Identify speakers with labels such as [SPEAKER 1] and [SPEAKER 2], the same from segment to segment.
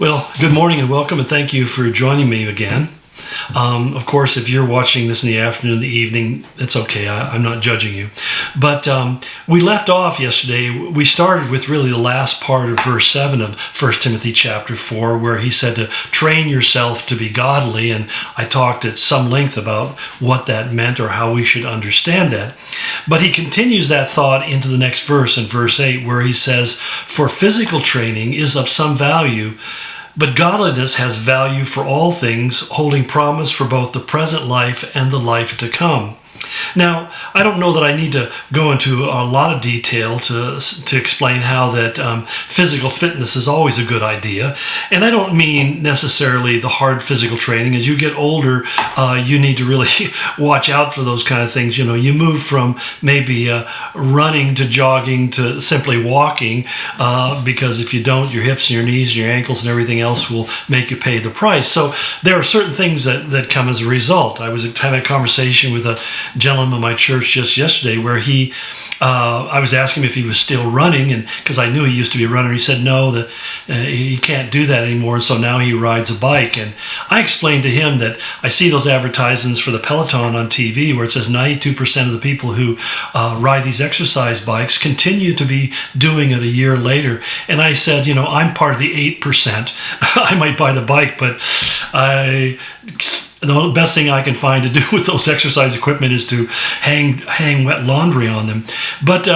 [SPEAKER 1] Well, good morning and welcome, and thank you for joining me again. Of course, if you're watching this in the afternoon, the evening, it's okay. I'm not judging you. But we left off yesterday. We started with really the last part of verse 7 of 1 Timothy chapter 4, where he said to train yourself to be godly. And I talked at some length about what that meant or how we should understand that. But he continues that thought into the next verse, in verse 8, where he says, "For physical training is of some value, but godliness has value for all things, holding promise for both the present life and the life to come." Now, I don't know that I need to go into a lot of detail to explain how that physical fitness is always a good idea. And I don't mean necessarily the hard physical training. As you get older, you need to really watch out for those kind of things. You know, you move from maybe running to jogging to simply walking, because if you don't, your hips and your knees and your ankles and everything else will make you pay the price. So there are certain things that come as a result. I was having a conversation with a gentleman in my church just yesterday where I was asking him if he was still running, and because I knew he used to be a runner. He said no, that he can't do that anymore, and so now he rides a bike. And I explained to him that I see those advertisements for the Peloton on TV where it says 92% of the people who ride these exercise bikes continue to be doing it a year later. And I said, you know, I'm part of the 8%. I might buy the bike, but the best thing I can find to do with those exercise equipment is to hang wet laundry on them. But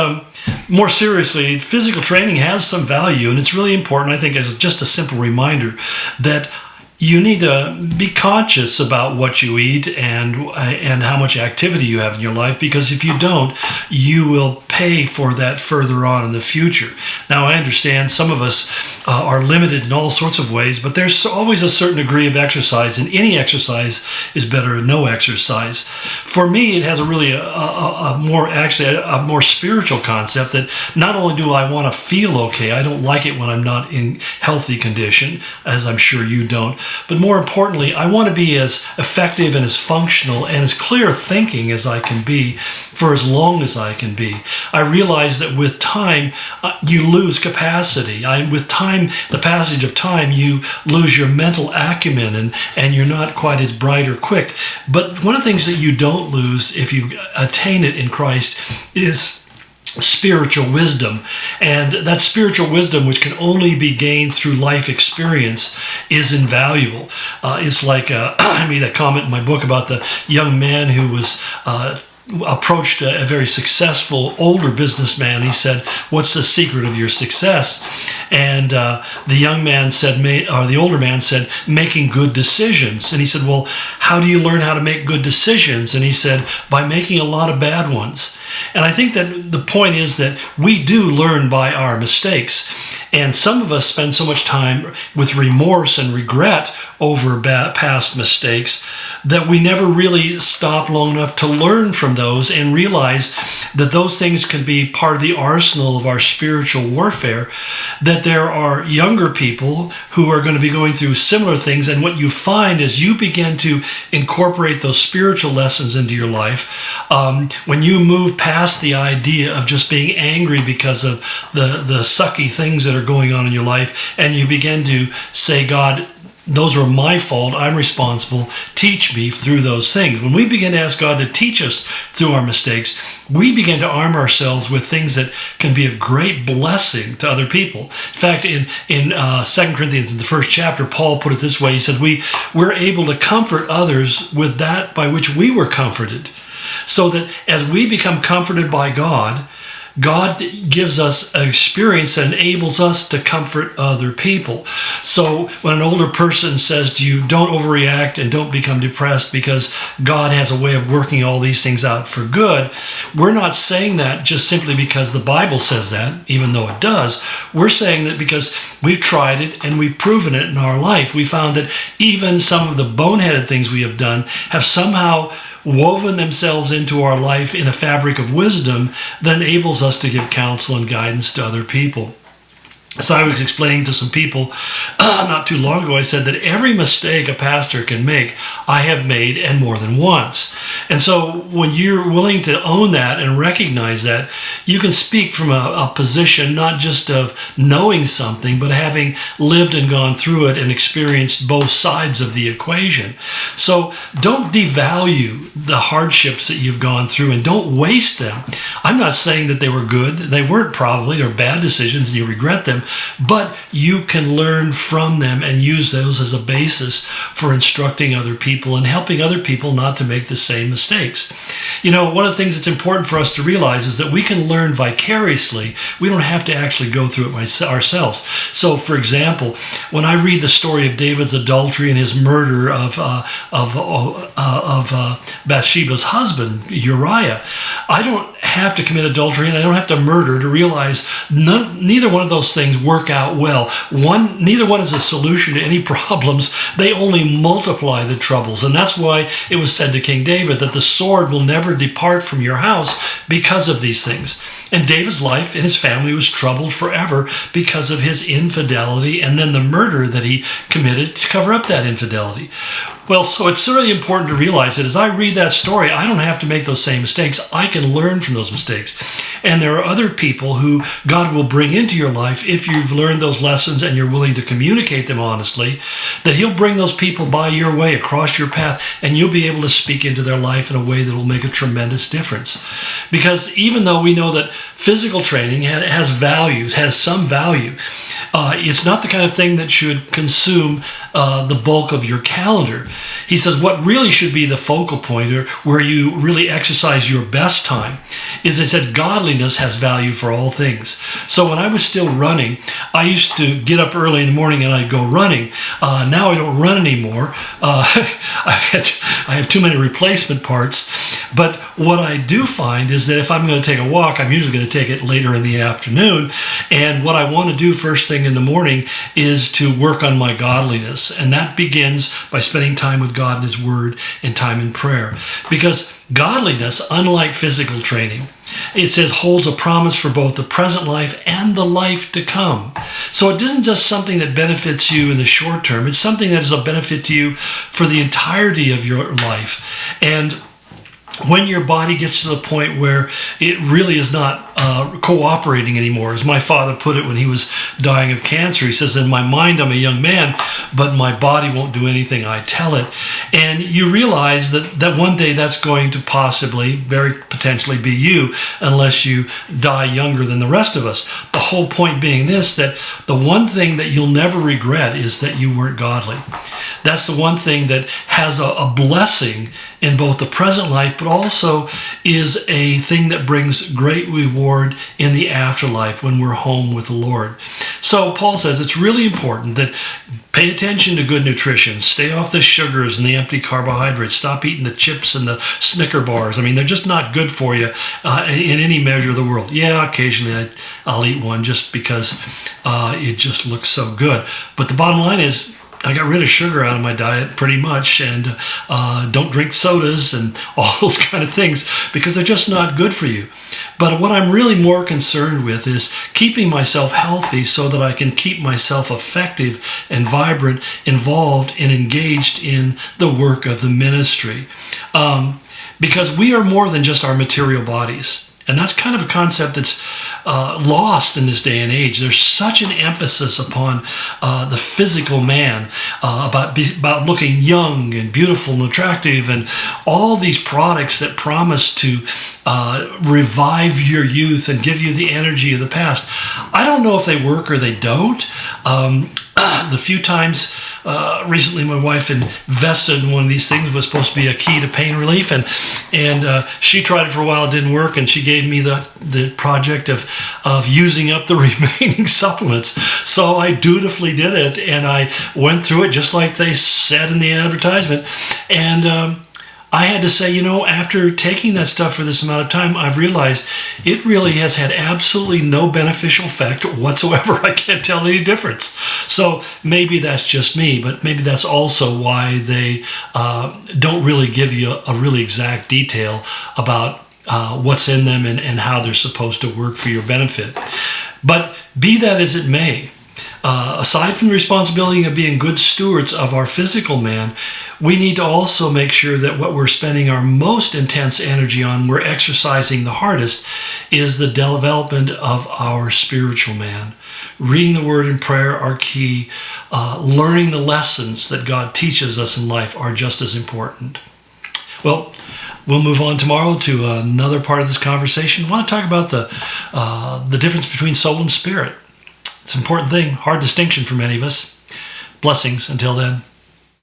[SPEAKER 1] more seriously, physical training has some value, and it's really important, I think, as just a simple reminder that you need to be conscious about what you eat and how much activity you have in your life, because if you don't, you will pay for that further on in the future. Now, I understand some of us are limited in all sorts of ways, but there's always a certain degree of exercise, and any exercise is better than no exercise. For me, it has a more spiritual concept that not only do I want to feel okay, I don't like it when I'm not in healthy condition, as I'm sure you don't. But more importantly, I want to be as effective and as functional and as clear thinking as I can be for as long as I can be. I realize that with time, you lose capacity. With time, the passage of time, you lose your mental acumen and you're not quite as bright or quick. But one of the things that you don't lose if you attain it in Christ is spiritual wisdom. And that spiritual wisdom, which can only be gained through life experience, is invaluable. It's like I made a comment in my book about the young man who was approached a very successful older businessman. He said, "What's the secret of your success?" And the older man said, "Making good decisions." And he said, "Well, how do you learn how to make good decisions?" And he said, "By making a lot of bad ones." And I think that the point is that we do learn by our mistakes. And some of us spend so much time with remorse and regret over past mistakes that we never really stop long enough to learn from those and realize that those things can be part of the arsenal of our spiritual warfare, that there are younger people who are going to be going through similar things. And what you find as you begin to incorporate those spiritual lessons into your life, when you move past the idea of just being angry because of the sucky things that are going on in your life, and you begin to say, "God, those are my fault. I'm responsible. Teach me through those things." When we begin to ask God to teach us through our mistakes, we begin to arm ourselves with things that can be of great blessing to other people. In fact, in 2 Corinthians, in the first chapter, Paul put it this way. He said, we're able to comfort others with that by which we were comforted. So that as we become comforted by God, God gives us an experience that enables us to comfort other people. So when an older person says to you, "Don't overreact and don't become depressed because God has a way of working all these things out for good," we're not saying that just simply because the Bible says that, even though it does. We're saying that because we've tried it and we've proven it in our life. We found that even some of the boneheaded things we have done have somehow woven themselves into our life in a fabric of wisdom that enables us to give counsel and guidance to other people. So I was explaining to some people not too long ago, I said that every mistake a pastor can make, I have made, and more than once. And so when you're willing to own that and recognize that, you can speak from a position not just of knowing something, but having lived and gone through it and experienced both sides of the equation. So don't devalue the hardships that you've gone through and don't waste them. I'm not saying that they were good. They weren't probably, or bad decisions and you regret them. But you can learn from them and use those as a basis for instructing other people and helping other people not to make the same mistakes. You know, one of the things that's important for us to realize is that we can learn vicariously. We don't have to actually go through it ourselves. So, for example, when I read the story of David's adultery and his murder of Bathsheba's husband, Uriah, I don't have to commit adultery and I don't have to murder to realize neither one of those things work out well. Neither one is a solution to any problems. They only multiply the troubles. And that's why it was said to King David that the sword will never depart from your house because of these things. And David's life and his family was troubled forever because of his infidelity and then the murder that he committed to cover up that infidelity. Well, so it's really important to realize that as I read that story, I don't have to make those same mistakes. I can learn from those mistakes. And there are other people who God will bring into your life if you've learned those lessons and you're willing to communicate them honestly, that he'll bring those people by your way, across your path, and you'll be able to speak into their life in a way that will make a tremendous difference. Because even though we know that physical training has values, has some value, it's not the kind of thing that should consume the bulk of your calendar. He says what really should be the focal point, or where you really exercise your best time, is he said godliness has value for all things. So when I was still running, I used to get up early in the morning and I'd go running. Now I don't run anymore. I have too many replacement parts. But what I do find is that if I'm going to take a walk, I'm usually going to take it later in the afternoon. And what I want to do first thing in the morning is to work on my godliness. And that begins by spending time with God and his word and time in prayer. Because godliness, unlike physical training, it says holds a promise for both the present life and the life to come. So it isn't just something that benefits you in the short term. It's something that is a benefit to you for the entirety of your life. And when your body gets to the point where it really is not cooperating anymore, as my father put it when he was dying of cancer, he says, in my mind I'm a young man, but my body won't do anything I tell it. And you realize that one day that's going to possibly, very potentially be you, unless you die younger than the rest of us. The whole point being this, that the one thing that you'll never regret is that you weren't godly. That's the one thing that has a blessing in both the present life, but also is a thing that brings great reward in the afterlife when we're home with the Lord. So Paul says it's really important that pay attention to good nutrition. Stay off the sugars and the empty carbohydrates. Stop eating the chips and the Snicker bars. I mean, they're just not good for you in any measure of the world. Yeah, occasionally I'll eat one just because it just looks so good. But the bottom line is, I got rid of sugar out of my diet pretty much, and don't drink sodas and all those kind of things because they're just not good for you. But what I'm really more concerned with is keeping myself healthy so that I can keep myself effective and vibrant, involved and engaged in the work of the ministry. Because we are more than just our material bodies. And that's kind of a concept that's lost in this day and age. There's such an emphasis upon the physical man, about looking young and beautiful and attractive, and all these products that promise to revive your youth and give you the energy of the past. I don't know if they work or they don't. The few times recently my wife invested in one of these things was supposed to be a key to pain relief, and she tried it for a while, it didn't work, and she gave me the project of using up the remaining supplements. So I dutifully did it, and I went through it just like they said in the advertisement, and I had to say, after taking that stuff for this amount of time, I've realized it really has had absolutely no beneficial effect whatsoever. I can't tell any difference. So maybe that's just me, but maybe that's also why they don't really give you a really exact detail about what's in them and how they're supposed to work for your benefit. But be that as it may, aside from the responsibility of being good stewards of our physical man, we need to also make sure that what we're spending our most intense energy on, we're exercising the hardest, is the development of our spiritual man. Reading the Word and prayer are key. Learning the lessons that God teaches us in life are just as important. Well, we'll move on tomorrow to another part of this conversation. I want to talk about the difference between soul and spirit. It's an important thing, hard distinction for many of us. Blessings until then.